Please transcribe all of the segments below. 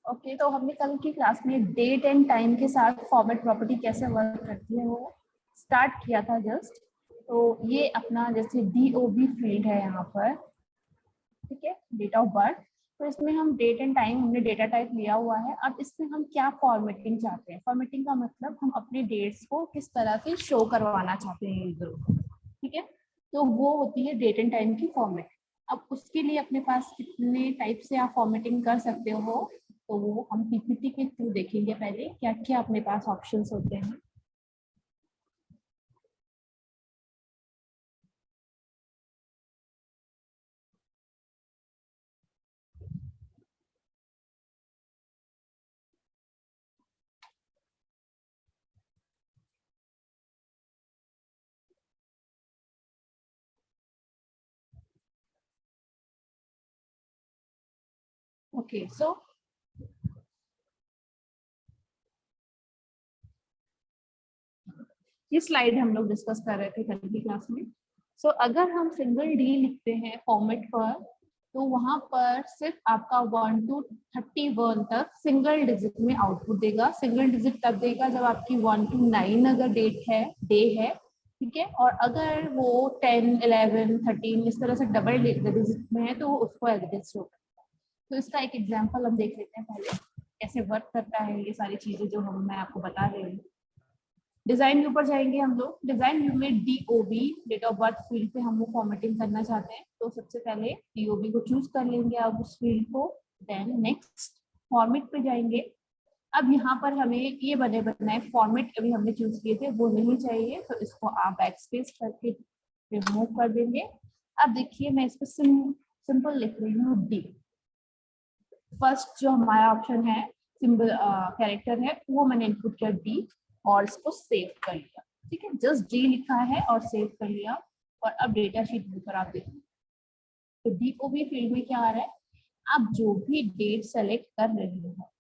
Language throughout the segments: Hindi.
ओके, तो हमने कल की क्लास में डेट एंड टाइम के साथ फॉर्मेट प्रॉपर्टी कैसे वर्क करती है वो स्टार्ट किया था जस्ट। तो ये अपना जैसे DOB फील्ड है यहाँ पर, ठीक है, डेट ऑफ बर्थ। तो इसमें हम डेट एंड टाइम हमने डेटा टाइप लिया हुआ है। अब इसमें हम क्या फॉर्मेटिंग चाहते हैं, फॉर्मेटिंग का मतलब हम अपने डेट्स को किस तरह से शो करवाना चाहते हैं यूजर को, ठीक है। तो वो होती है डेट एंड टाइम की फॉर्मेट। अब उसके लिए अपने पास कितने टाइप से आप फॉर्मेटिंग कर सकते हो, तो वो हम PPT के थ्रू देखेंगे पहले क्या क्या अपने पास ऑप्शंस होते हैं। ओके, सो ये स्लाइड हम लोग डिस्कस कर रहे थे कल की क्लास में। सो अगर हम सिंगल डी लिखते हैं फॉर्मेट पर, तो वहां पर सिर्फ आपका 1 to 31 तक सिंगल डिजिट में आउटपुट देगा। सिंगल डिजिट तब देगा जब आपकी 1 to 9 अगर डेट है, डे है, ठीक है। और अगर वो 10, 11, 13 इस तरह से डबल डिजिट में है तो उसको एग्जिस्ट होगा। तो इसका एक एग्जांपल हम देख लेते हैं पहले कैसे वर्क करता है ये सारी चीजें जो मैं आपको बता रही हूँ। डिजाइन के ऊपर जाएंगे हम लोग। डिजाइन व्यू में DOB date of birth field पे हम वो फॉर्मेटिंग करना चाहते हैं, तो सबसे पहले DOB को चूज कर लेंगे आप उस फील्ड को। देन नेक्स्ट फॉर्मेट पे जाएंगे। अब यहाँ पर हमें ये बनाए फॉर्मेट अभी हमने चूज किए थे वो नहीं चाहिए, तो इसको आप बैकस्पेस करके रिमूव कर देंगे। अब देखिए मैं इसको सिंपल लिख रही हूँ D। फर्स्ट जो हमारा ऑप्शन है सिंबल कैरेक्टर है वो मैंने इनपुट किया D और इसको सेव कर लिया, ठीक है। जस्ट D लिखा है और सेव कर लिया। और अब डेटा शीट पर आप देखिए तो DOB फील्ड में क्या आ रहा है, आप जो भी डेट सेलेक्ट कर रहे हो,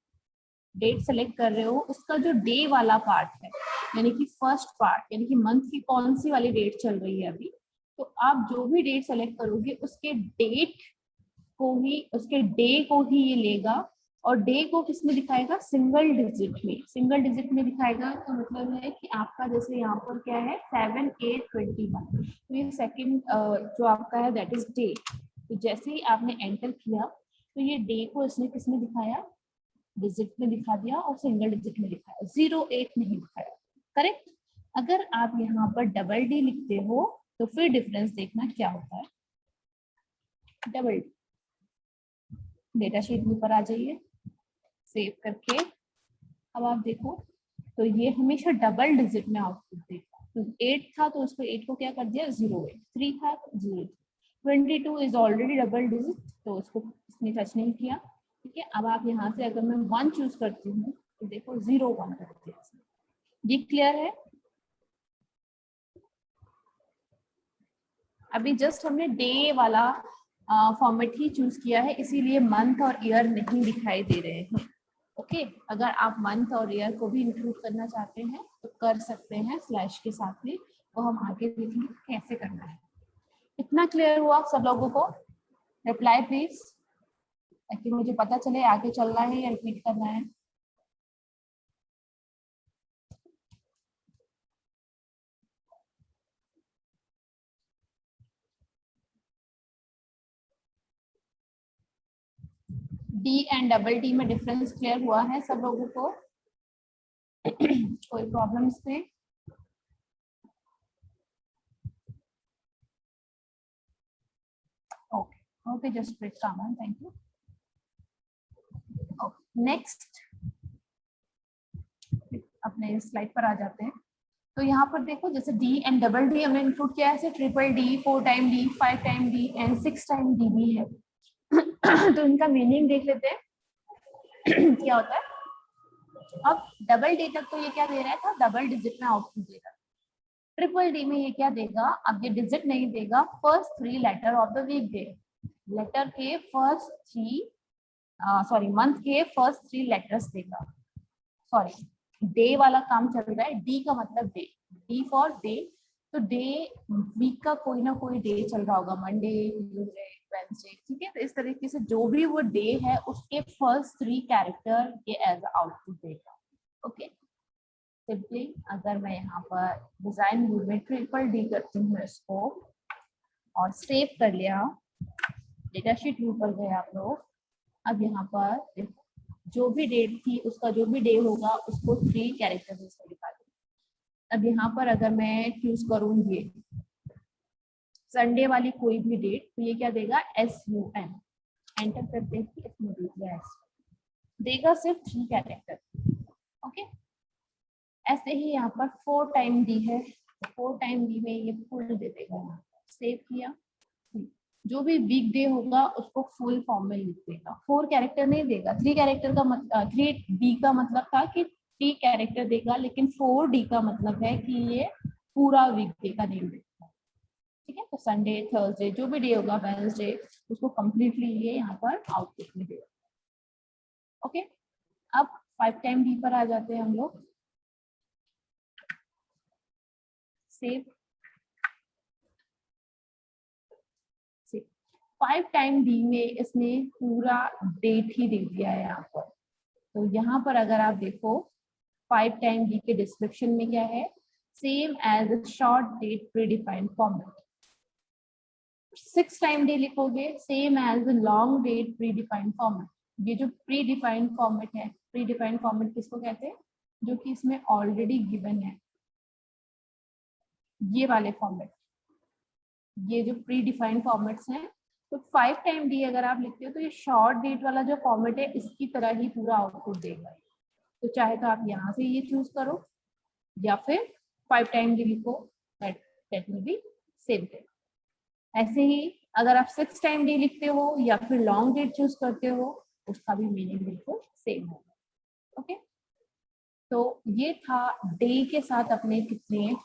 डेट सेलेक्ट कर रहे हो उसका जो डे वाला पार्ट है, यानी कि फर्स्ट पार्ट, यानी कि मंथ की कौन सी वाली डेट चल रही है अभी, तो आप जो भी डेट सेलेक्ट करोगे उसके डेट को ही, उसके डे को ही ये लेगा। और डे को किसमें दिखाएगा, सिंगल डिजिट में। सिंगल डिजिट में दिखाएगा तो मतलब है कि आपका जैसे यहाँ पर क्या है 7/8/21, तो ये सेकंड जो आपका है दैट इज डे। तो जैसे ही आपने एंटर किया तो ये डे को इसने किसमें दिखाया, डिजिट में दिखा दिया और सिंगल डिजिट में दिखाया, 08 नहीं दिखाया, करेक्ट। अगर आप यहाँ पर डबल डी लिखते हो तो फिर डिफरेंस देखना क्या होता है। डबल डी, डेटा शीट में ऊपर आ जाइए, सेव करके अब आप देखो तो ये हमेशा डबल डिजिट में आउटपुट देगा। तो 8 था तो उसको 8 को क्या कर दिया 08, 3 था 0, 22 इज ऑलरेडी डबल डिजिट तो उसको इसने टच नहीं किया, ठीक है। अब आप यहाँ से अगर मैं 1 चूज करती हूँ तो देखो 01 कर दिया। ये क्लियर है। अभी जस्ट हमने डे वाला फॉर्मेट ही चूज किया है, इसीलिए मंथ और ईयर नहीं दिखाई दे रहे हैं। ओके, अगर आप मंथ और ईयर को भी इंक्लूड करना चाहते हैं तो कर सकते हैं स्लैश के साथ में, तो हम आगे देखेंगे कैसे करना है। इतना क्लियर हुआ सब लोगों को? रिप्लाई प्लीज, ताकि मुझे पता चले आगे चलना है या रिपीट करना है। D एंड डबल D में डिफरेंस क्लियर हुआ है सब लोगों को? कोई प्रॉब्लम्स थे? ओके, जस्ट ब्रेक काम है, थैंक यू। नेक्स्ट अपने स्लाइड पर आ जाते हैं। तो यहाँ पर देखो जैसे D एंड डबल D हमने इंक्लूड किया है, triple D, 4 time D, 5 time D and 6 time D भी है। तो इनका मीनिंग देख लेते हैं क्या होता है। अब डबल D तक तो ये क्या दे रहा था, डबल डिजिट में आउटपुट दे रहा है। ट्रिपल D में ये क्या देगा, अब ये डिजिट नहीं देगा, first 3 letter of the week day, letter के फर्स्ट 3 सॉरी मंथ के फर्स्ट 3 लेटर्स देगा। सॉरी, डे वाला काम चल रहा है, डी का मतलब डे, डी फॉर डे। तो डे वीक का कोई ना कोई डे चल रहा होगा, मंडे, ट्यूसडे, वेडनेसडे, ठीक है। तो इस तरीके से जो भी वो डे है उसके फर्स्ट 3 कैरेक्टर ये एज आउटपुट देगा। ओके, सिंपली अगर मैं यहाँ पर डिजाइन व्यू में ट्रिपल डी करती हूँ इसको और सेव कर लिया, डेटा शीट व्यू पर गए आप लोग। अब यहाँ पर जो भी डेट थी उसका जो भी डे होगा उसको 3 कैरेक्टर से दिखा दूँ। अब यहाँ पर अगर मैं चूज करूँगी संडे वाली कोई भी डेट, तो ये क्या देगा SUN, एंटर करते ही इसमें देगा सिर्फ 3 कैरेक्टर। ओके, ऐसे ही यहाँ पर 4 टाइम डी है, 4 टाइम डी में ये फुल दे देगा। सेव किया, जो भी वीक डे होगा उसको फुल फॉर्म में लिख देगा। 4 कैरेक्टर नहीं देगा, 3 कैरेक्टर का मतलब 3D का मतलब था कि 3 कैरेक्टर देगा, लेकिन 4D का मतलब है कि ये पूरा वीक डे का नेम देगा। ठीक है, तो संडे, थर्सडे, जो भी डे होगा, वेडनेसडे, उसको कंप्लीटली ये यहाँ पर आउटपुट में देगा। ओके, अब 5 टाइम डी पर आ जाते हैं हम लोग। सेव, 5 टाइम डी में इसने पूरा डेट ही दे दिया है यहाँ पर। तो यहाँ पर अगर आप देखो 5 टाइम डी के डिस्क्रिप्शन में क्या है, same as short date predefined format. 6 time D लिखोगे same as long date predefined format. ये जो प्रीडिफाइंड फॉर्मेट है, प्रीडिफाइंड फॉर्मेट किसको कहते हैं, जो कि इसमें ऑलरेडी गिवन है, ये वाले फॉर्मेट, ये जो प्रीडिफाइंड फॉर्मेट्स हैं। तो 5 टाइम डी अगर आप लिखते हो तो ये शॉर्ट डेट वाला जो फॉर्मेट है इसकी तरह ही पूरा आउटपुट देगा। तो चाहे तो आप यहाँ से ये चूज करो या फिर 5 टाइम डी लिखो, that will be same thing. ऐसे ही अगर आप 6 टाइम डी लिखते हो या फिर लॉन्ग डेट चूज करते हो, उसका भी मीनिंग बिल्कुल सेम होगा। ओके, तो ये था डे के साथ अपने कितने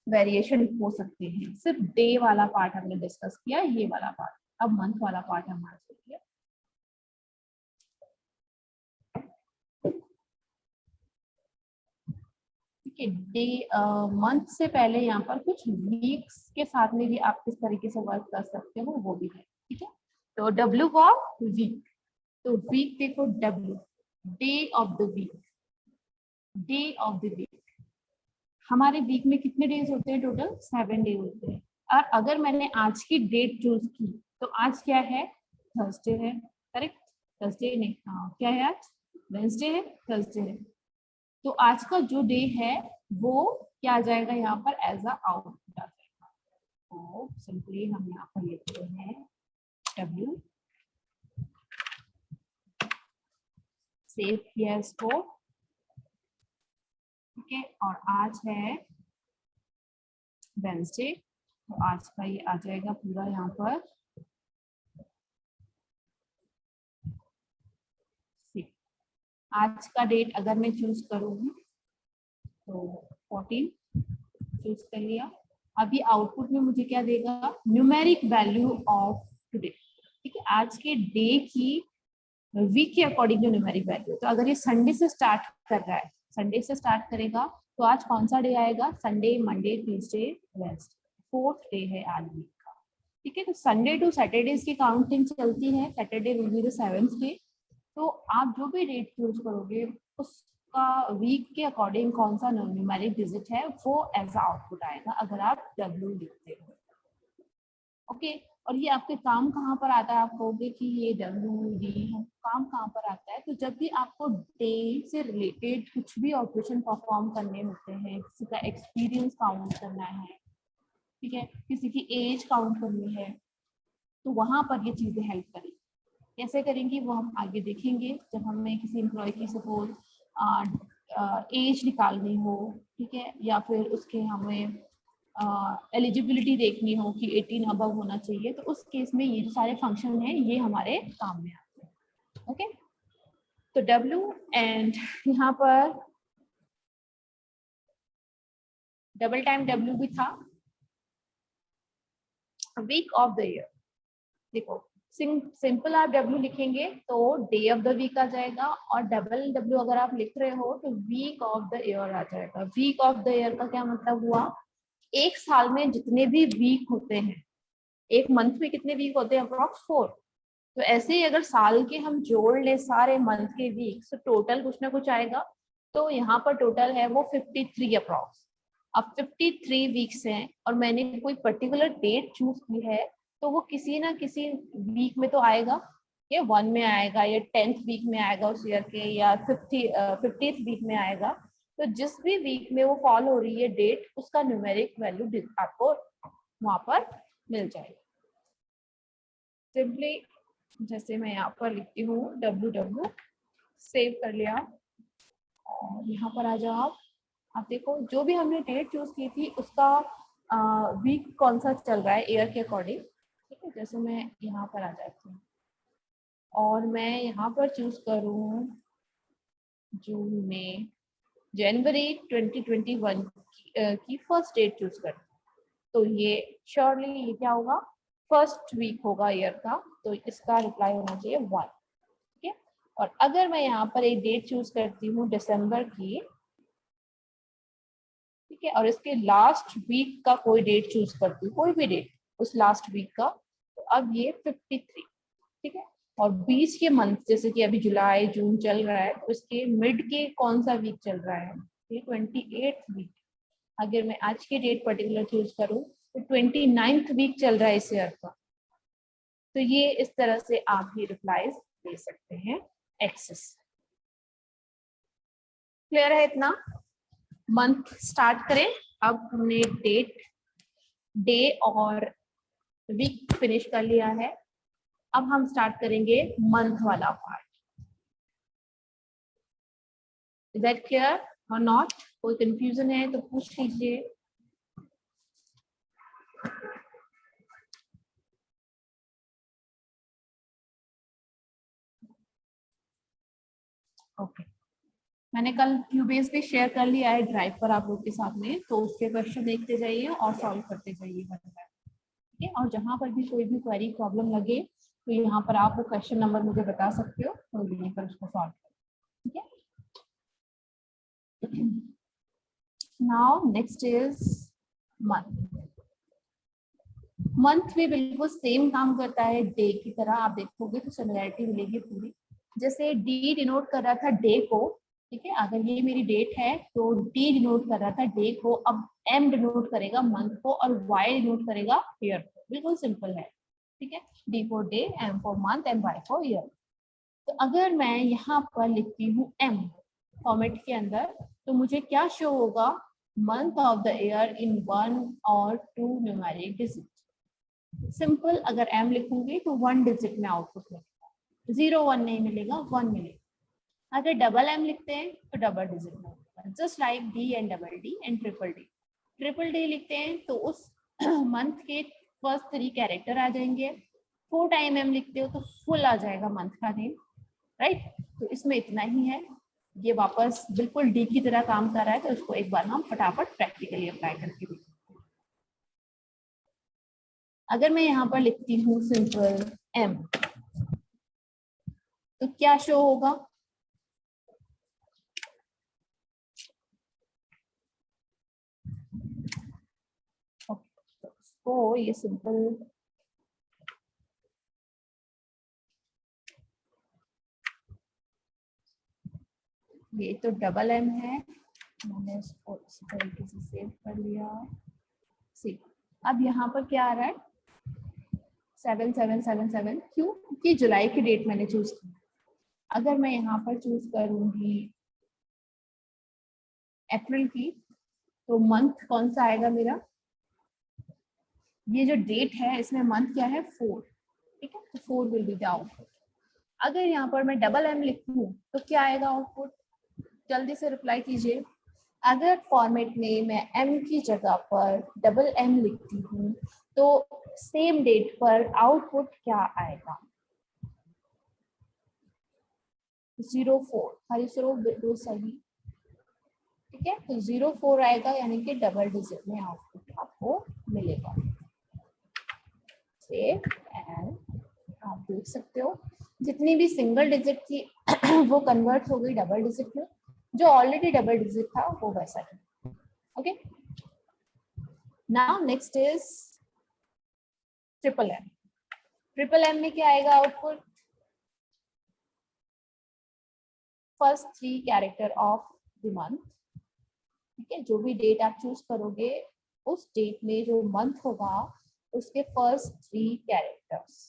वेरिएशन हो सकते हैं। सिर्फ डे वाला पार्ट हमने डिस्कस किया, ये वाला पार्ट। अब मंथ वाला पार्ट हमारा किया। ठीक है, डे मंथ से पहले यहाँ पर कुछ वीक्स के साथ में भी आप किस तरीके से वर्क कर सकते हो वो भी है। ठीक है, तो W फॉर वीक, तो वीक देखो W, day of the week, day of the week. हमारे वीक में कितने डेज होते हैं, टोटल 7 डे होते हैं। और अगर मैंने आज की डेट चूज की तो आज क्या है, थर्सडे है, करेक्ट, थर्सडे नहीं, हाँ क्या है आज, वेडनेसडे है, थर्सडे है। तो आज का जो डे है वो क्या आ जाएगा यहाँ पर एज अ आउटपुट आ जाएगा। तो सिंपली हम यहाँ पर लिखते हैं W, सेव किया इसको। ठीक है, और आज है वेडनेसडे, तो आज का ये आ जाएगा पूरा यहाँ पर। आज का डेट अगर मैं चूज करूँगी तो 14 चूज कर लिया। अभी आउटपुट में मुझे क्या देगा, न्यूमेरिक वैल्यू ऑफ टुडे। ठीक है, आज के डे की वीक के अकॉर्डिंग जो न्यूमेरिक वैल्यू। तो अगर ये संडे से स्टार्ट कर रहा है, संडे से स्टार्ट करेगा तो आज कौन सा डे आएगा, Sunday, Monday, Tuesday, Wednesday, 4th day है आज वीक का। ठीक है, तो संडे टू सैटरडेज की काउंटिंग चलती है, Saturday will be the 7th day. तो आप जो भी डेट चूज करोगे उसका वीक के अकॉर्डिंग कौन सा न्यूमेरिक डिजिट है वो एज आउटपुट आएगा अगर आप W लिखते हो। ओके, और ये आपके काम कहाँ पर आता है, आप कहोगे कि ये WD है, काम कहाँ पर आता है, तो जब भी आपको डे से रिलेटेड कुछ भी ऑपरेशन परफॉर्म करने होते हैं, किसी का एक्सपीरियंस काउंट करना है, ठीक है, किसी की एज काउंट करनी है, तो वहां पर ये चीजें हेल्प करेंगी। कैसे करेंगी वो हम आगे देखेंगे जब हमें किसी एम्प्लॉय की सपोज एज निकालनी हो, ठीक है, या फिर उसके हमें एलिजिबिलिटी देखनी हो कि 18 अबव होना चाहिए, तो उस केस में ये जो सारे फंक्शन हैं ये हमारे काम में आते हैं। ओके, तो W एंड यहाँ पर डबल टाइम W भी था। वीक ऑफ द ईयर, देखो सिंपल आप W लिखेंगे तो डे ऑफ द वीक आ जाएगा, और डबल W अगर आप लिख रहे हो तो वीक ऑफ द ईयर आ जाएगा। वीक ऑफ द ईयर का क्या मतलब हुआ, एक साल में जितने भी वीक होते हैं, एक मंथ में कितने वीक होते हैं? अप्रॉक्स 4। तो ऐसे ही अगर साल के हम जोड़ ले सारे मंथ के वीक, तो टोटल कुछ ना कुछ आएगा। तो यहाँ पर टोटल है वो 53 अप्रॉक्स। अब 53 वीक्स हैं और मैंने कोई पर्टिकुलर डेट चूज की है, तो वो किसी ना किसी वीक में तो आएगा। ये 1 में आएगा, या 10th वीक में आएगा उस ईयर के, या 50th वीक में आएगा। तो जिस भी वीक में वो फॉल हो रही है डेट, उसका न्यूमेरिक वैल्यू आपको वहां पर मिल जाएगा। सिंपली जैसे मैं यहाँ पर लिखती हूँ ww, सेव कर लिया, और यहाँ पर आ जाओ आप देखो जो भी हमने डेट चूज की थी उसका वीक कौन सा चल रहा है ईयर के अकॉर्डिंग। ठीक है, जैसे मैं यहाँ पर आ जाती हूँ और मैं यहाँ पर चूज करूँ जून में जनवरी 2021 की फर्स्ट डेट चूज कर, तो ये श्योरली ये क्या होगा? फर्स्ट वीक होगा ईयर का, तो इसका रिप्लाई होना चाहिए 1। ठीक है, और अगर मैं यहाँ पर एक डेट चूज करती हूँ दिसंबर की, ठीक है, और इसके लास्ट वीक का कोई डेट चूज करती हूँ, कोई भी डेट उस लास्ट वीक का, तो अब ये 53। ठीक है, और बीच के मंथ जैसे कि अभी जुलाई जून चल रहा है, तो इसके मिड के कौन सा वीक चल रहा है? ये 28th वीक। अगर मैं आज की डेट पर्टिकुलर चूज करूँ तो 29th वीक चल रहा है इस ईयर का। तो ये इस तरह से आप भी रिप्लाईज दे सकते हैं एक्सेस। क्लियर है इतना? मंथ स्टार्ट करें। अब हमने डेट, डे और वीक फिनिश कर लिया है। अब हम स्टार्ट करेंगे मंथ वाला पार्ट। इज दैट क्लियर और नॉट? कोई कंफ्यूजन है तो पूछ लीजिए। ओके, मैंने कल क्यूबेस भी शेयर कर लिया है ड्राइव पर आप लोग के साथ में, तो उसके क्वेश्चन देखते जाइए और सॉल्व करते जाइए। ठीक है, और जहाँ पर भी कोई भी क्वेरी प्रॉब्लम लगे तो यहाँ पर आप वो क्वेश्चन नंबर मुझे बता सकते हो, तो यहीं पर उसको सॉल्व करें। ठीक है, now next is month. Month भी बिल्कुल सेम काम करता है डे की तरह, आप देखोगे तो सिमिलरिटी मिलेगी पूरी। जैसे डी डिनोट कर रहा था डे को, ठीक है, अगर ये मेरी डेट है तो डी डिनोट कर रहा था डे को, अब एम डिनोट करेगा मंथ को, और वाई डिनोट करेगा ईयर को। बिल्कुल सिंपल है। ठीक है, D for day, M for month, and Y for year. तो अगर मैं यहाँ पर लिखती हूँ एम फॉर्मेट के अंदर, तो मुझे क्या शो होगा? Month of the year in 1 और 2 न्यूमेरिक डिजिट। सिंपल, अगर एम लिखूंगी तो 1 डिजिट में आउटपुट मिलेगा, 0 1 नहीं मिलेगा, 1 मिलेगा। अगर डबल एम लिखते हैं तो डबल डिजिट में होगा, just like D and double D and triple D. Triple D लिखते हैं तो उस मंथ के फर्स्ट 3 कैरेक्टर आ जाएंगे। 4 टाइम एम लिखते हो तो फुल आ जाएगा मंथ का नेम, राइट? तो इसमें इतना ही है, ये वापस बिल्कुल डी की तरह काम कर रहा है, तो इसको एक बार हम फटाफट प्रैक्टिकली अप्लाई करके देखते हैं। अगर मैं यहाँ पर लिखती हूँ सिंपल एम, तो क्या शो होगा? तो ये सिंपल ये तो डबल एम है, मैंने इसको इस तरीके से सेव कर लिया। सी, अब यहाँ पर क्या आ रहा है? 7777। क्यों? क्योंकि जुलाई की डेट मैंने चूज की। अगर मैं यहाँ पर चूज करूंगी अप्रैल की, तो मंथ कौन सा आएगा मेरा? ये जो डेट है इसमें मंथ क्या है? 4। ठीक है, तो 4 विल बी द आउटपुट। अगर यहाँ पर मैं डबल एम लिखूं तो क्या आएगा आउटपुट? जल्दी से रिप्लाई कीजिए। अगर फॉर्मेट में मैं m की जगह पर डबल m लिखती हूँ तो सेम डेट पर आउटपुट क्या आएगा? 04। हरी स्वरूप बिल्कुल सही। ठीक है, तो 04 आएगा, यानी कि डबल डिजिट में आउटपुट आपको मिलेगा। सेव एंड आप देख सकते हो जितनी भी सिंगल डिजिट थी वो कन्वर्ट हो गई डबल डिजिट में, जो ऑलरेडी डबल डिजिट था वो वैसा ही। Okay, now next is triple M. Triple M में क्या आएगा output? First 3 character of the month. ठीक है, जो भी डेट आप चूज करोगे उस डेट में जो मंथ होगा उसके फर्स्ट 3 कैरेक्टर्स।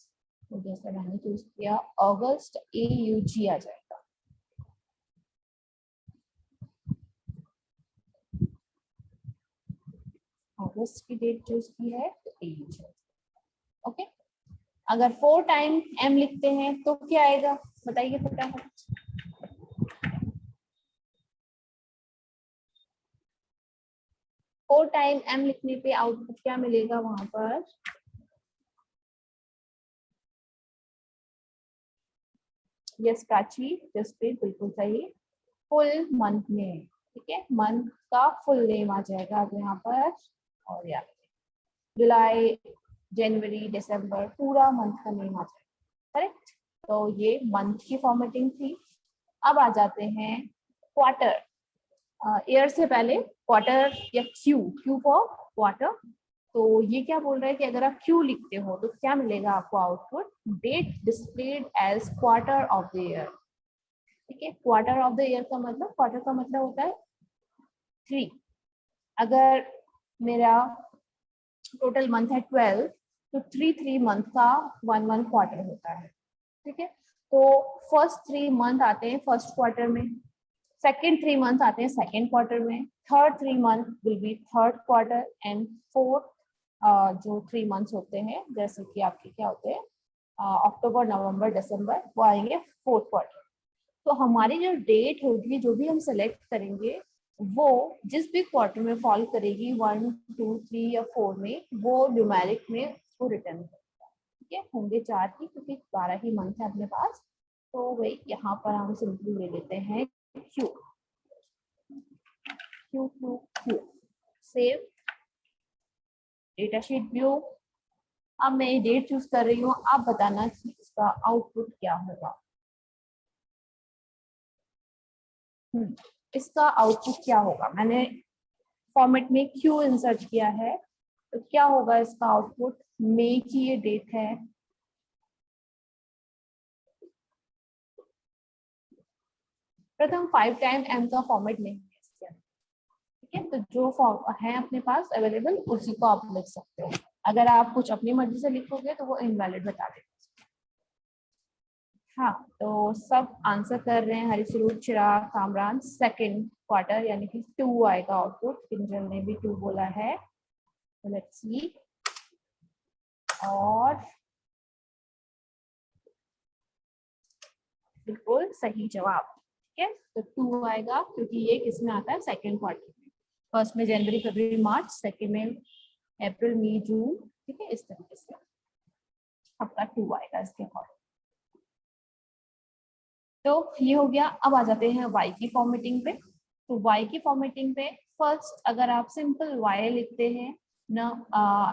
तो जैसे मैंने चूज किया अगस्त, AUG आ जाएगा। अगस्त की डेट चूज की है तो AUG। ओके, अगर 4 टाइम M लिखते हैं तो क्या आएगा बताइए फटाफट। 4 टाइम M लिखने पे आउटपुट क्या मिलेगा वहां पर? यस प्राची, जसप्रीत बिल्कुल सही। फुल मंथ में, ठीक है, मंथ का फुल नेम आ जाएगा अब यहाँ पर। और यहाँ जुलाई, जनवरी, दिसंबर, पूरा मंथ का नेम आ जाएगा। करेक्ट, तो ये मंथ की फॉर्मेटिंग थी। अब आ जाते हैं क्वार्टर। ईयर से पहले क्वार्टर या क्यू फॉर क्वार्टर। तो ये क्या बोल रहा है कि अगर आप क्यू लिखते हो तो क्या मिलेगा आपको output? Date displayed as quarter of the year. ठीक है, क्वार्टर ऑफ द ईयर का मतलब, क्वार्टर का मतलब होता है 3। अगर मेरा टोटल मंथ है 12 तो 3 मंथ का 1 क्वार्टर होता है। ठीक है, तो फर्स्ट 3 मंथ आते हैं फर्स्ट क्वार्टर में, सेकेंड 3 मंथ आते हैं सेकेंड क्वार्टर में, third 3 month will be third quarter, and fourth जो 3 मंथ्स होते हैं जैसे कि आपके क्या होते हैं अक्टूबर, नवंबर, दिसंबर, वो आएंगे फोर्थ क्वार्टर। तो हमारी जो डेट होगी, जो भी हम सेलेक्ट करेंगे, वो जिस भी क्वार्टर में फॉल करेगी 1, 2, 3 या 4 में, वो न्यूमेरिक में उसको रिटर्न करेगा। ठीक है, होंगे 4 ही क्योंकि 12 ही मंथ है अपने पास। तो वही यहाँ पर हम सिंपली ले लेते हैं Q Q Q Q. Save data sheet view. अब मैं ये डेट चूज कर रही हूँ, आप बताना कि इसका आउटपुट क्या होगा। इसका आउटपुट क्या होगा? मैंने फॉर्मेट में क्यू इंसर्ट किया है, तो क्या होगा इसका आउटपुट? मई की ये डेट है, प्रथम 5 टाइम M का फॉर्मेट नहीं है इसके अंदर। ठीक है, तो जो फॉर्म है अपने पास अवेलेबल उसी को आप लिख सकते हो। अगर आप कुछ अपनी मर्जी से लिखोगे तो वो इनवैलिड बता देगा। हाँ, तो सब आंसर कर रहे हैं। हरीशरूप, चिराग, कामरान सेकंड क्वार्टर यानी कि 2 आएगा आउटपुट। किंजल ने भी 2 बोला है। लेट्स सी, और बिल्कुल सही जवाब। ठीक है, तो 2 आएगा क्योंकि ये किसमें आता है? सेकंड क्वार्टर में। फर्स्ट में जनवरी, फरवरी, मार्च, सेकंड में अप्रैल, मई, जून। ठीक है, इस तरीके से आपका 2 आएगा इसके अकॉर्डिंग। तो ये हो गया। अब आ जाते हैं वाई की फॉर्मेटिंग पे। तो वाई की फॉर्मेटिंग पे फर्स्ट अगर आप सिंपल वाई लिखते हैं,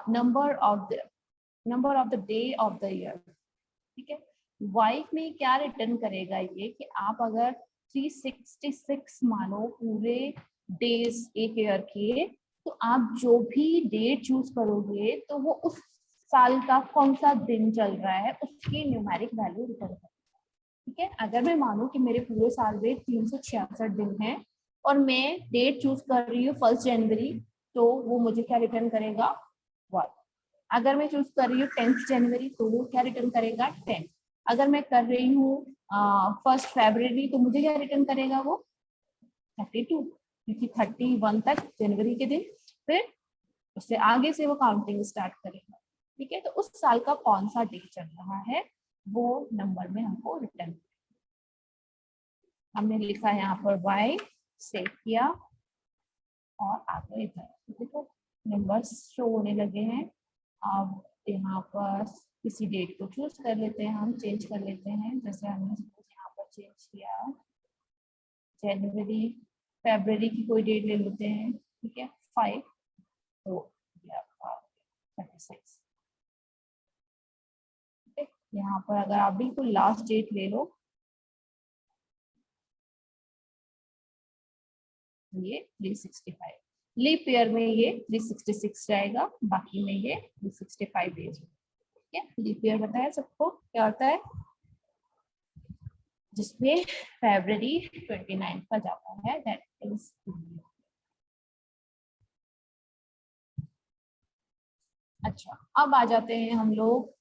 number of the day of the year. ठीक है, वाई में क्या रिटर्न करेगा ये कि आप अगर 366 मानो पूरे डेज एक ईयर के, तो आप जो भी डेट चूज करोगे तो वो उस साल का कौन सा दिन चल रहा है उसकी न्यूमेरिक वैल्यू रिटर्न करेगा। ठीक है, अगर मैं मानूं कि मेरे पूरे साल में 366 दिन है और मैं डेट चूज कर रही हूँ 1 जनवरी, तो वो मुझे क्या रिटर्न करेगा? 1। अगर मैं चूज कर रही हूँ 10 जनवरी तो वो क्या रिटर्न करेगा? 10। अगर मैं कर रही हूँ 1 फरवरी तो मुझे क्या रिटर्न करेगा वो? 32, क्योंकि 31 तक जनवरी के दिन, फिर उससे आगे से वो काउंटिंग स्टार्ट करेगा। ठीक है, तो उस साल का कौन सा डे चल रहा है वो नंबर में हमको रिटर्न। हमने लिखा है यहाँ पर वाई, सेव किया और आगे इधर देखो नंबर्स शो होने लगे हैं। अब यहाँ पर किसी डेट को चूज कर लेते हैं, हम चेंज कर लेते हैं। जैसे हमने यहाँ पर चेंज किया जनवरी, फरवरी की कोई डेट ले लेते हैं। ठीक है, 5, तो 36। यहाँ पर अगर आप बिल्कुल लास्ट डेट ले लो, ये 365। लीप ईयर में ये 366 जाएगा, बाकी में ये 365 डेज। ठीक है, लीप ईयर बताया सबको क्या होता है, जिसमें फरवरी 29 का जाता है, दैट इज। अच्छा, अब आ जाते हैं हम लोग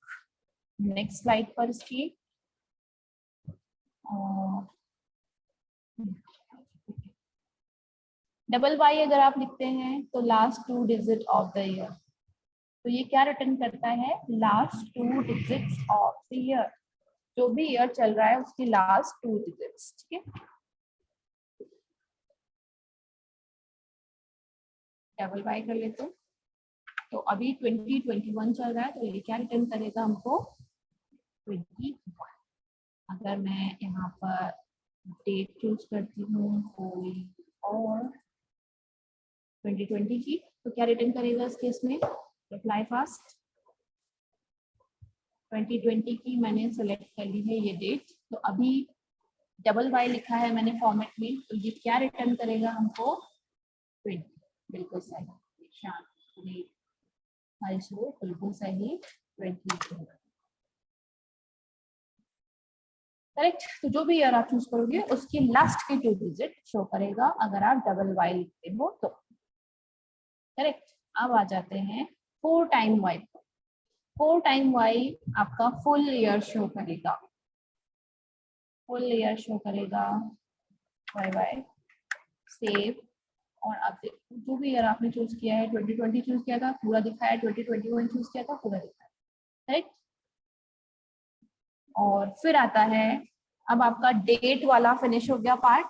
नेक्स्ट स्लाइड पर इसकी। डबल वाई अगर आप लिखते हैं तो last 2 digit of the year, तो ये क्या रिटर्न करता है, last 2 digits of the year, जो भी ईयर चल रहा है उसकी लास्ट 2 डिजिट्स। ठीक है, डबल वाई कर लेते हैं। तो अभी 2021 चल रहा है, तो ये क्या रिटर्न करेगा हमको, 21। अगर मैं यहाँ पर डेट चूज करती हूँ कोई और 2020 की, तो क्या रिटर्न करेगा इस केस में, रिप्लाई फास्ट। 2020 की मैंने सेलेक्ट कर ली है ये डेट, तो अभी डबल वाई लिखा है मैंने फॉर्मेट में, तो ये क्या रिटर्न करेगा हमको, 20। बिल्कुल सही, शांति, बिल्कुल सही, 20। करेक्ट। तो जो भी ईयर आप चूज करोगे उसकी लास्ट के 2 डिजिट शो करेगा अगर आप डबल वाई लिखते हो तो। करेक्ट। अब आ जाते हैं 4 टाइम वाई। 4 टाइम वाई आपका फुल ईयर शो करेगा, फुल ईयर शो करेगा। Y Y save. और अब जो भी ईयर आपने चूज किया है, 2020 चूज किया था पूरा दिखा है, 2021 चूज किया था पूरा दिखा है। करेक्ट। और फिर आता है, अब आपका डेट वाला फिनिश हो गया पार्ट।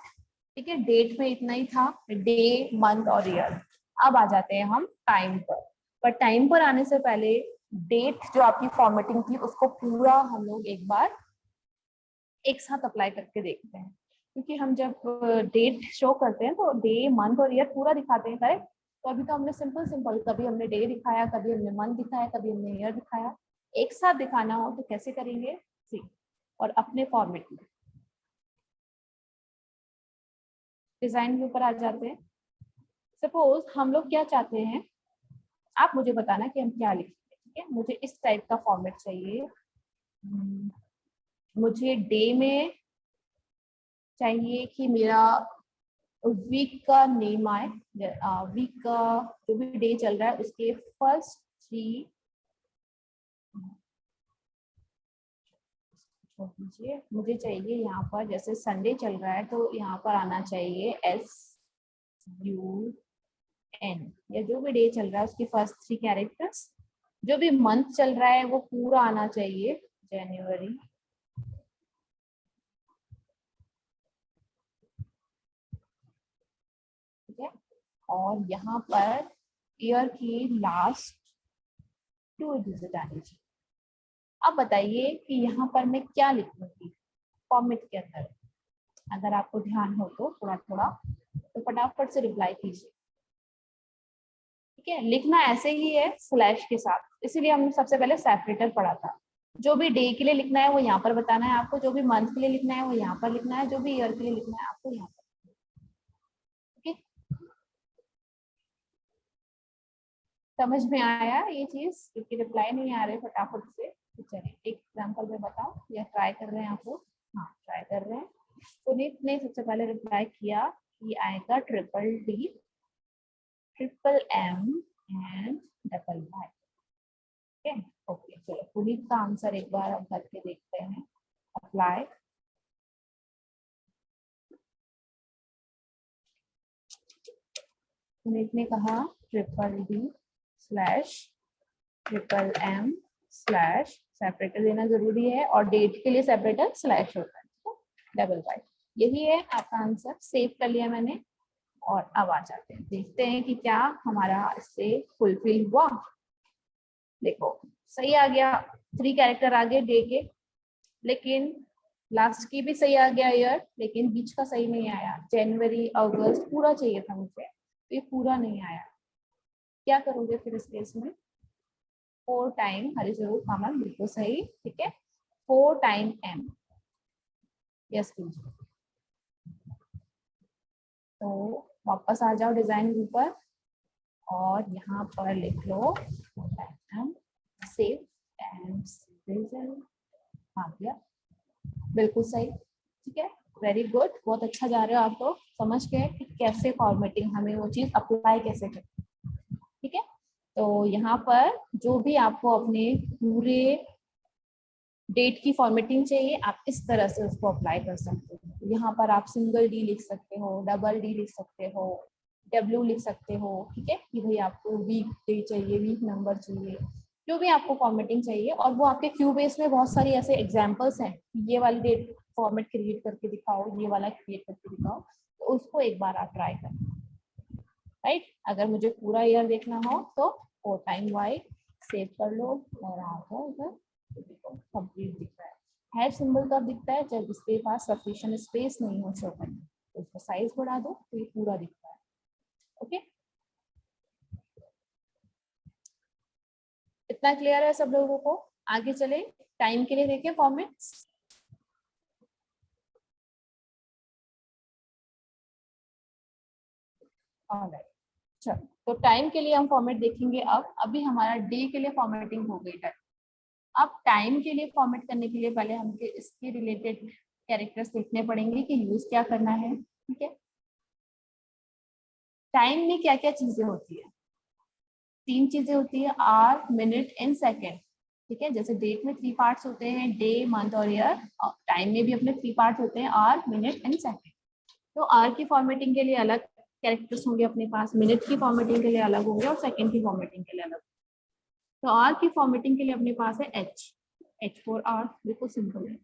ठीक है, डेट में इतना ही था, डे मंथ और ईयर। अब आ जाते हैं हम टाइम पर टाइम पर आने से पहले डेट जो आपकी फॉर्मेटिंग थी उसको पूरा हम लोग एक बार एक साथ अप्लाई करके देखते हैं, क्योंकि हम जब डेट शो करते हैं तो डे मंथ और ईयर पूरा दिखाते हैं। करेक्ट। तो अभी तो हमने सिंपल सिंपल कभी हमने डे दिखाया, कभी हमने मंथ दिखाया, कभी हमने ईयर दिखाया। एक साथ दिखाना हो तो कैसे करेंगे, सी और अपने फॉर्मेट में डिजाइन के ऊपर आ जाते हैं। सपोज हम लोग क्या चाहते हैं, आप मुझे बताना कि हम क्या लिखेंगे। ठीक है, मुझे इस टाइप का फॉर्मेट चाहिए। मुझे डे में चाहिए कि मेरा वीक का नेम आए, वीक का जो भी डे चल रहा है उसके फर्स्ट 3, मुझे चाहिए यहाँ पर जैसे संडे चल रहा है तो यहाँ पर आना चाहिए SUN, या जो भी डे चल रहा है उसके फर्स्ट 3 कैरेक्टर्स। जो भी मंथ चल रहा है वो पूरा आना चाहिए, जनवरी। ठीक है, और यहाँ पर ईयर की लास्ट 2 डिजिट आनी चाहिए। अब बताइए कि यहाँ पर मैं क्या लिखूंगी फॉर्मेट के अंदर, अगर आपको ध्यान हो तो थोड़ा थोड़ा, तो फटाफट से रिप्लाई कीजिए। ठीक है, लिखना ऐसे ही है स्लैश के साथ, इसीलिए हमने सबसे पहले सेपरेटर पढ़ा था। जो भी डे के लिए लिखना है वो यहाँ पर बताना है आपको, जो भी मंथ के लिए लिखना है वो यहाँ पर लिखना है, जो भी ईयर के लिए लिखना है आपको यहाँ पर। ठीक है, समझ में आया ये चीज, क्योंकि रिप्लाई नहीं आ रहे फटाफट से। तो चलिए एक एग्जाम्पल में बताओ, या ट्राई कर रहे हैं आप लोग, हाँ ट्राई कर रहे हैं। पुनीत ने सबसे पहले रिप्लाई किया कि आएगा triple D, triple M and double Y. ठीक है, ओके चलो पुनीत का आंसर एक बार हम करके देखते हैं। अप्लाई। पुनीत ने कहा triple D slash triple M slash, separator देना जरूरी है और डेट के लिए सेपरेटर स्लैश होता है, डबल वाई। यही है आपका आंसर, सेव कर लिया मैंने। और अब आ जाते हैं, देखते हैं कि क्या हमारा इससे फुलफिल हुआ। देखो सही आ गया, 3 कैरेक्टर आ गए डे के, लेकिन लास्ट की भी सही आ गया ईयर, लेकिन बीच का सही नहीं आया, जनवरी अगस्त पूरा चाहिए था मुझे, तो ये पूरा नहीं आया। क्या करोगे फिर इस केस में, 4 टाइम हरी जरूर कामन, बिल्कुल सही। ठीक है, 4 टाइम एम, यस कीजिए। तो वापस आ जाओ डिजाइन के ऊपर और यहाँ पर लिख लो एम, सेव एंड आ गया, बिल्कुल सही, ठीक है, वेरी गुड, बहुत अच्छा जा रहे हो आप तो, समझ गए कि कैसे फॉर्मेटिंग हमें वो चीज अप्लाई कैसे करनी, ठीक है। तो यहाँ पर जो भी आपको अपने पूरे डेट की फॉर्मेटिंग चाहिए, आप इस तरह से उसको अप्लाई कर सकते हो। यहाँ पर आप सिंगल डी लिख सकते हो, डबल डी लिख सकते हो, डब्ल्यू लिख सकते हो, ठीक है, कि भाई आपको वीक डे चाहिए, वीक नंबर चाहिए, जो भी आपको फॉर्मेटिंग चाहिए। और वो आपके क्यूबेस में बहुत सारी ऐसे एग्जाम्पल्स हैं, ये वाली डेट फॉर्मेट क्रिएट करके दिखाओ, ये वाला क्रिएट करके दिखाओ, तो उसको एक बार आप ट्राई करें, राइट। अगर मुझे पूरा ईयर देखना हो तो ओ टाइम वाई सेव कर लो और आओ इधर, कंप्लीट दिख रहा है। हैश सिंबल कब दिखता है? जब इसके पास सफिशिएंट स्पेस नहीं हो शो करने, तो उसका साइज बढ़ा दो तो ये पूरा दिखता है, ओके। इतना क्लियर है सब लोगों को? आगे चले, टाइम के लिए देखें फॉर्मेट्स। ऑलराइट, चलो, तो टाइम के लिए हम फॉर्मेट देखेंगे। अब अभी हमारा डे के लिए फॉर्मेटिंग हो गई है। अब टाइम के लिए फॉर्मेट करने के लिए पहले हमको इसके रिलेटेड कैरेक्टर्स देखने पड़ेंगे कि यूज क्या करना है, ठीक है। टाइम में क्या क्या चीजें होती है? 3 चीजें होती है, आवर, मिनट एंड सेकेंड, ठीक है। जैसे डेट में 3 पार्ट्स होते हैं, डे, मंथ और ईयर, टाइम में भी अपने 3 पार्ट्स होते हैं, आवर, मिनट एंड सेकेंड। तो आवर की फॉर्मेटिंग के लिए अलग कैरेक्टर्स होंगे अपने पास, मिनट की फॉर्मेटिंग के लिए अलग होंगे और सेकेंड की फॉर्मेटिंग के लिए अलग। तो आवर की फॉर्मेटिंग के लिए अपने पास है एच फॉर आवर, बिल्कुल सिंपल है।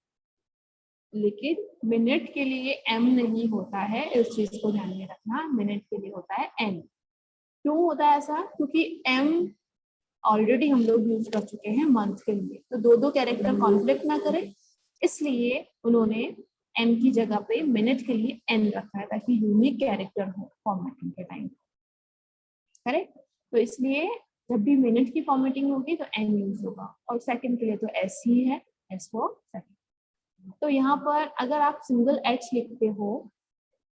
लेकिन मिनट के लिए एम नहीं होता है, इस चीज को ध्यान में रखना, मिनट के लिए होता है एन। क्यों होता है ऐसा? क्योंकि एम ऑलरेडी हम लोग यूज कर चुके हैं मंथ के लिए, तो दो दो कैरेक्टर कॉन्फ्लिक्ट ना करें, इसलिए उन्होंने एम की जगह पे मिनट के लिए एन रखा है, ताकि यूनिक कैरेक्टर हो फॉर्मेटिंग के टाइम, करेक्ट। तो इसलिए जब भी मिनट की फॉर्मेटिंग होगी तो एन यूज होगा, और सेकंड के लिए तो एस ही है, एस फॉर सेकंड। तो यहाँ पर अगर आप सिंगल एच लिखते हो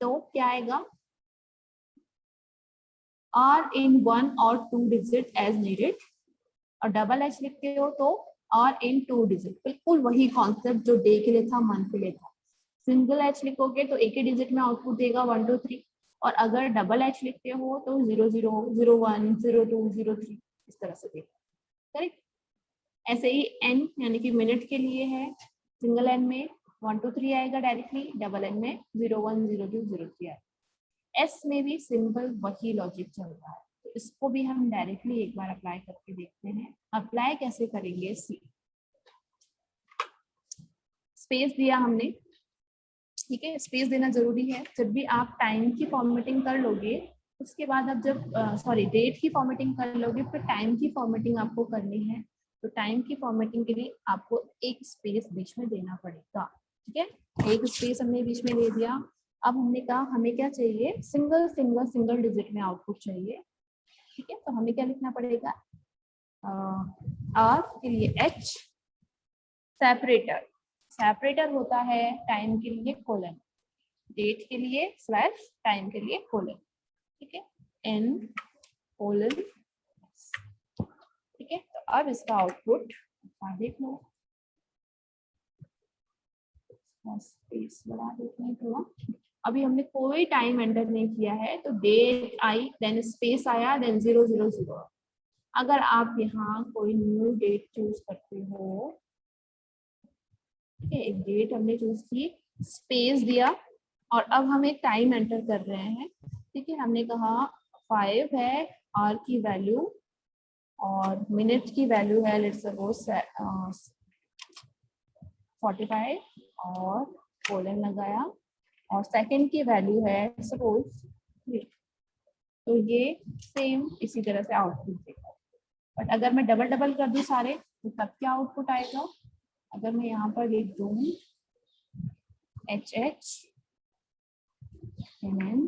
तो क्या आएगा? आर इन 1 और 2 डिजिट एज नीडेड, और डबल एच लिखते हो तो आर इन 2 डिजिट, बिल्कुल वही कॉन्सेप्ट जो डे के लिए था, मंथ के लिए था। सिंगल एच लिखोगे तो एक ही डिजिट में आउटपुट देगा 1 2 3, और अगर डबल एच लिखते हो तो 0 0 0 1 0 2 0 3 इस तरह से देगा, करेक्ट। ऐसे ही एन यानी कि मिनट के लिए है, सिंगल एन में 1 2 3 आएगा डायरेक्टली, डबल एन में 0 1 0 2 0 3 आएगा। एस में भी सिंपल वही लॉजिक चल रहा है, तो इसको भी हम डायरेक्टली एक बार अप्लाई करके देखते हैं। अप्लाई कैसे करेंगे? सी, स्पेस दिया हमने, ठीक है, स्पेस देना जरूरी है। जब भी आप टाइम की फॉर्मेटिंग कर लोगे, उसके बाद आप जब सॉरी डेट की फॉर्मेटिंग कर लोगे, फिर टाइम की फॉर्मेटिंग आपको करनी है। तो टाइम की फॉर्मेटिंग के लिए आपको एक स्पेस बीच में देना पड़ेगा, ठीक है। एक स्पेस हमने बीच में दे दिया। अब हमने कहा हमें क्या चाहिए? सिंगल सिंगल सिंगल डिजिट में आउटपुट चाहिए, ठीक है। तो हमें क्या लिखना पड़ेगा? आर के लिए एच, सेपरेटर, सेपरेटर होता है टाइम के लिए कोलन, डेट के लिए स्लैश, टाइम के लिए कोलन, ठीक है, एन कोलन, ठीक है। तो अब इसका आउटपुट देख लो, स्पेस बढ़ा देते हैं थोड़ा। अभी हमने कोई टाइम एंटर नहीं किया है, तो डेट आई, देन स्पेस आया, देन 0 0 0। अगर आप यहाँ कोई न्यू डेट चूज करते हो, ठीक है, एक डेट हमने चूज की, स्पेस दिया, और अब हम एक टाइम एंटर कर रहे हैं, ठीक है। हमने कहा 5 है आर की वैल्यू, और मिनट की वैल्यू है लेट्स सपोज 45, और कोलन लगाया, और सेकंड की वैल्यू है सपोज 3। तो ये सेम इसी तरह से आउटपुट देगा। बट अगर मैं डबल डबल कर दूं सारे, तो तब क्या आउटपुट आएगा? अगर मैं यहाँ पर लिख दूं एच एच एन एन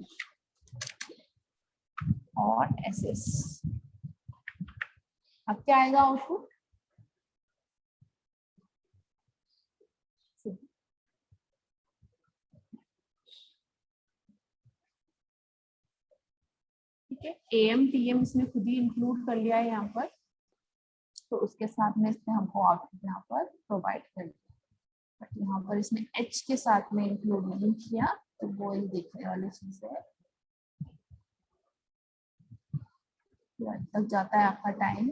और एस एस, अब क्या आएगा आउटपुट? ठीक है, एम टी एम इसमें खुद ही इंक्लूड कर लिया है यहाँ पर, तो उसके साथ में इसने हमको आउटपुट यहाँ पर प्रोवाइड कर दिया, बट यहाँ पर इसने h के साथ में इंक्लूड नहीं किया, तो वो ही देखने वाली चीज है। तक जाता है आपका टाइम।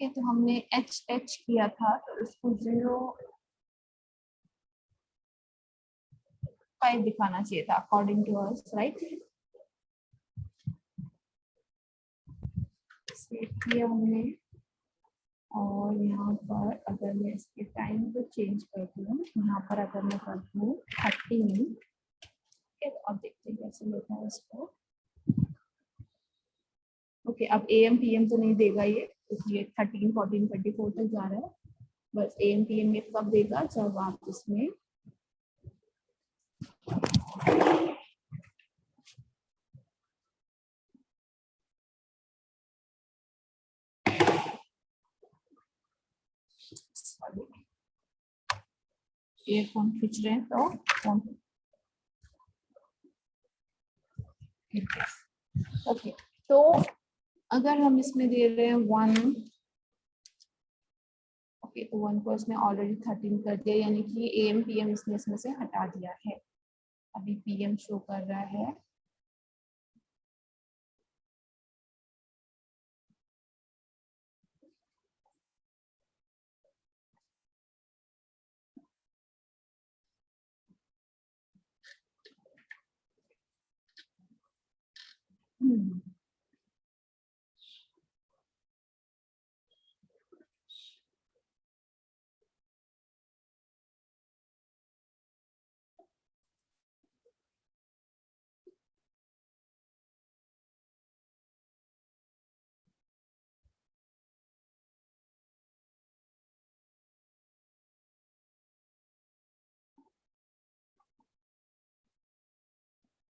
तो हमने एच एच किया था, तो इसको 0.5 दिखाना चाहिए था according to us, right. Save किया हमने, और यहाँ पर अगर मैं इसके टाइम को चेंज करती हूँ, यहाँ पर अगर मैं करती हूँ 30 मिनट, अब देखते हैं कैसे लेता है इसको। ओके, अब AM PM तो नहीं देगा ये, इसलिए 13, 14, 24 तक जा रहा है। बस AM PM ये कब देगा, जब आप इसमें ये फोन खींच रहे हैं तो फोन। ओके, तो अगर हम इसमें दे रहे हैं 1, ओके, तो 1 को इसने ऑलरेडी 13 कर दिया, यानी कि AM PM इसने इसमें से हटा दिया है। अभी PM शो कर रहा है।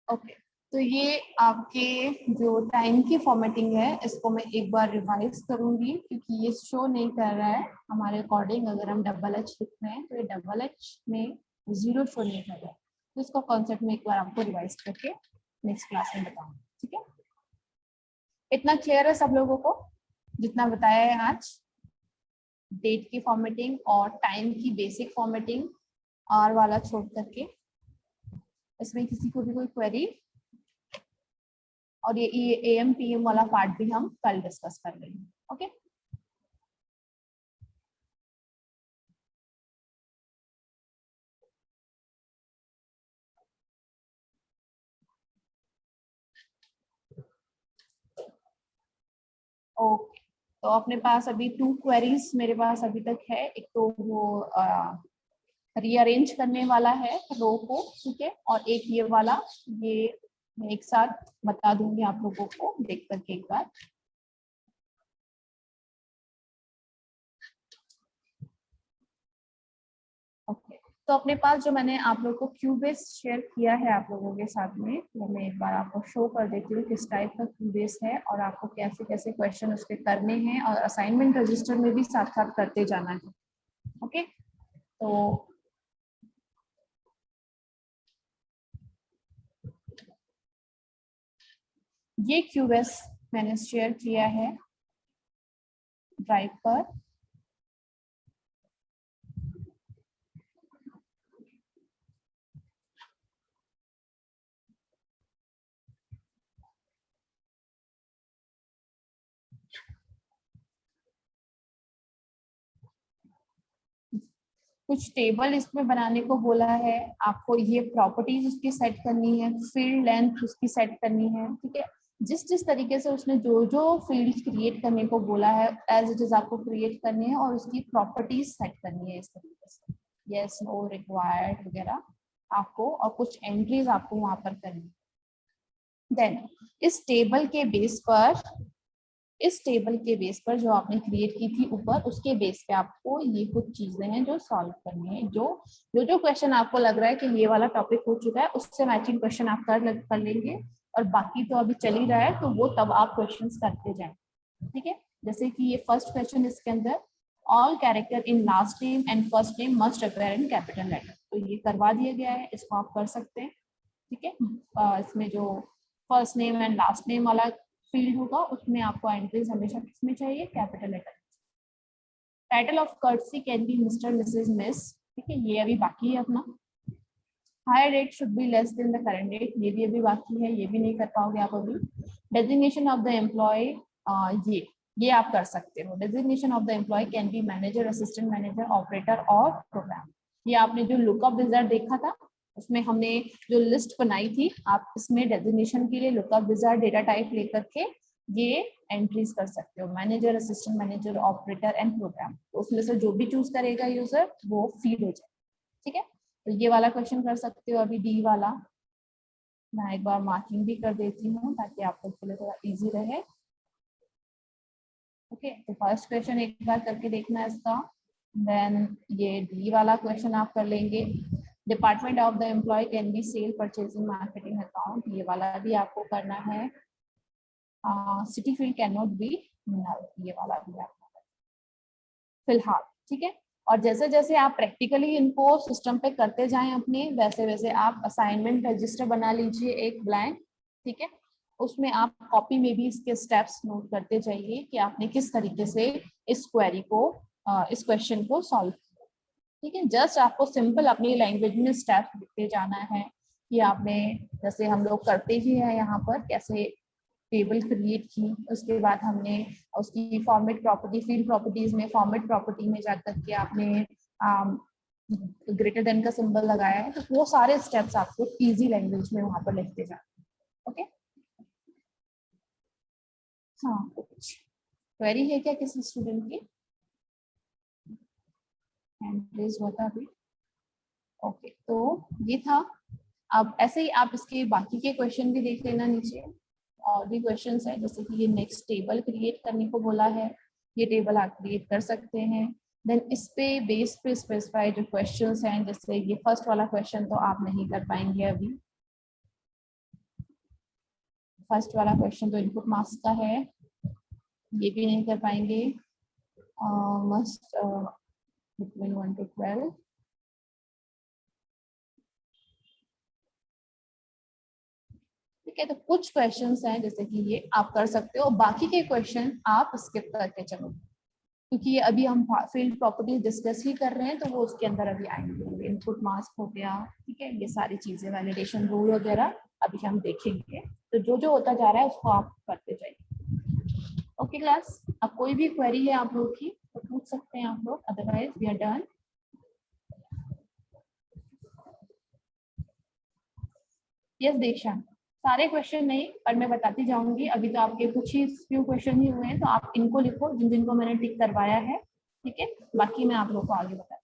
ओके, तो ये आपके जो टाइम की फॉर्मेटिंग है, इसको मैं एक बार रिवाइज करूंगी, क्योंकि ये शो नहीं कर रहा है हमारे अकॉर्डिंग। अगर हम $H लिख रहे हैं तो ये $H में 0 शो नहीं कर रहा है, तो इसको कॉन्सेप्ट में एक बार आपको रिवाइज करके नेक्स्ट क्लास में बताऊंगी, ठीक है। इतना क्लियर है सब लोगों को जितना बताया है आज? डेट की फॉर्मेटिंग और टाइम की बेसिक फॉर्मेटिंग, आर वाला छोड़ करके। इसमें किसी को भी कोई क्वेरी? और ये AM PM वाला पार्ट भी हम कल डिस्कस कर लेंगे, ओके। ओके, तो अपने पास अभी 2 क्वेरीज मेरे पास अभी तक है। एक तो वो रीअरेंज करने वाला है रो को, ठीक है, और एक ये वाला, ये मैं एक साथ बता दूंगी आप लोगों को देख करके एक बार। ओके, तो अपने पास जो मैंने आप लोगों को क्यूबेस शेयर किया है आप लोगों के साथ में, वो मैं एक बार आपको शो कर देती हूँ किस टाइप का क्यूबेस है और आपको कैसे कैसे क्वेश्चन उसके करने हैं, और असाइनमेंट रजिस्टर में भी साथ साथ करते जाना है, ओके। तो ये क्यूबेस मैंने शेयर किया है ड्राइव पर। कुछ टेबल इसमें बनाने को बोला है आपको, ये प्रॉपर्टीज उसकी सेट करनी है, फील्ड लेंथ उसकी सेट करनी है, ठीक है। जिस जिस तरीके से उसने जो जो फील्ड क्रिएट करने को बोला है एज इट इज आपको क्रिएट करनी है, और उसकी प्रॉपर्टीज सेट करनी है इस तरीके से, यस नो रिक्वायर्ड वगैरह आपको, और कुछ एंट्रीज आपको वहां पर करनी। देन इस टेबल के बेस पर जो आपने क्रिएट की थी ऊपर, उसके बेस पे आपको ये कुछ चीजें हैं जो सॉल्व करनी है। जो क्वेश्चन आपको लग रहा है कि ये वाला टॉपिक हो चुका है, उससे मैचिंग क्वेश्चन आप कर लेंगे, और बाकी तो अभी चल ही रहा है, तो वो तब आप क्वेश्चंस करते जाएं, ठीक है। जैसे कि ये फर्स्ट क्वेश्चन, इसके अंदर all character in last name and first name must appear in capital letter, तो ये करवा दिया गया है, इसको आप कर सकते हैं। ठीक है। इसमें जो first name and last name वाला फील्ड होगा उसमें आपको एंट्रीज हमेशा किसमें चाहिए, capital letter. Title of courtesy can be mister, missus, miss, ठीक है, ये अभी बाकी है अपना। Hire rate should be less than the current rate, ये भी अभी बाकी है, ये भी नहीं कर पाओगे आप अभी। डेजिग्नेशन ऑफ द एम्प्लॉय, ये आप कर सकते हो। Designation of the employ can be manager, assistant manager, operator और प्रोग्राम। ये आपने जो लुकअप विजार्ड देखा था उसमें हमने जो लिस्ट बनाई थी, आप इसमें डेजिग्नेशन के लिए लुकअप विजार्ड डेटा टाइप लेकर के ये एंट्रीज कर सकते हो, manager, assistant manager, operator and program. तो उसमें से जो भी चूज करेगा यूजर वो फीड हो जाए, ठीक है। तो ये वाला क्वेश्चन कर सकते हो। अभी डी वाला मैं एक बार मार्किंग भी कर देती हूँ ताकि आप लोग के लिए थोड़ा इजी रहे। ओके, तो फर्स्ट क्वेश्चन एक बार करके देखना है इसका। देन ये डी वाला क्वेश्चन आप कर लेंगे। Department of the employ can be sale, purchasing, marketing, account, ये वाला भी आपको करना है। City field can not be null, ये वाला भी आपको फिलहाल, ठीक है। और जैसे जैसे आप प्रैक्टिकली इनको सिस्टम पे करते जाएं अपने, वैसे वैसे आप असाइनमेंट रजिस्टर बना लीजिए एक ब्लैंक, ठीक है। उसमें आप कॉपी में भी इसके स्टेप्स नोट करते जाइए कि आपने किस तरीके से इस क्वेरी को, इस क्वेश्चन को सॉल्व किया, ठीक है। जस्ट आपको सिंपल अपनी लैंग्वेज में स्टेप्स लिखते जाना है कि आपने, जैसे हम लोग करते ही हैं यहाँ पर, कैसे टेबल क्रिएट की, उसके बाद हमने उसकी फॉर्मेट प्रॉपर्टी, फील्ड प्रॉपर्टीज में फॉर्मेट प्रॉपर्टी में जाकर के आपने ग्रेटर देन का सिंबल लगाया है। तो वो सारे स्टेप्स आपको इजी लैंग्वेज में वहां पर लिखते जाना, ओके। हाँ, कुछ क्वेरी है क्या किसी स्टूडेंट की? प्लीज बता भी। ओके, तो ये था। अब ऐसे ही आप इसके बाकी के क्वेश्चन भी देख लेना नीचे, और भी क्वेश्चंस है, जैसे कि ये नेक्स्ट टेबल क्रिएट करने को बोला है, ये टेबल आप क्रिएट कर सकते हैं। देन इस पे बेस पे स्पेसिफाइड जो क्वेश्चंस हैं, जैसे ये फर्स्ट वाला क्वेश्चन तो आप नहीं कर पाएंगे अभी। फर्स्ट वाला क्वेश्चन तो इनपुट मार्क्स का है, ये भी नहीं कर पाएंगे। Must between 1 to 12। ठीक है, तो कुछ क्वेश्चंस हैं जैसे कि ये आप कर सकते हो, बाकी के क्वेश्चन आप स्किप करके चलो, क्योंकि ये अभी हम फील्ड प्रॉपर्टीज डिस्कस ही कर रहे हैं, तो वो उसके अंदर अभी आएंगे। इनपुट मास्क हो गया, ठीक है, ये सारी चीजें, वैलिडेशन रूल वगैरह अभी हम देखेंगे। तो जो जो होता जा रहा है उसको आप करते जाइए। ओके क्लास, अब कोई भी क्वेरी है आप लोग की तो पूछ सकते हैं आप लोग, otherwise we are done. Yes Diksha, सारे क्वेश्चन नहीं पर मैं बताती जाऊंगी, अभी तो आपके कुछ ही फ्यू क्वेश्चन ही हुए हैं, तो आप इनको लिखो जिन जिनको मैंने टिक करवाया है, ठीक है। बाकी मैं आप लोग को आगे बताती हूँ।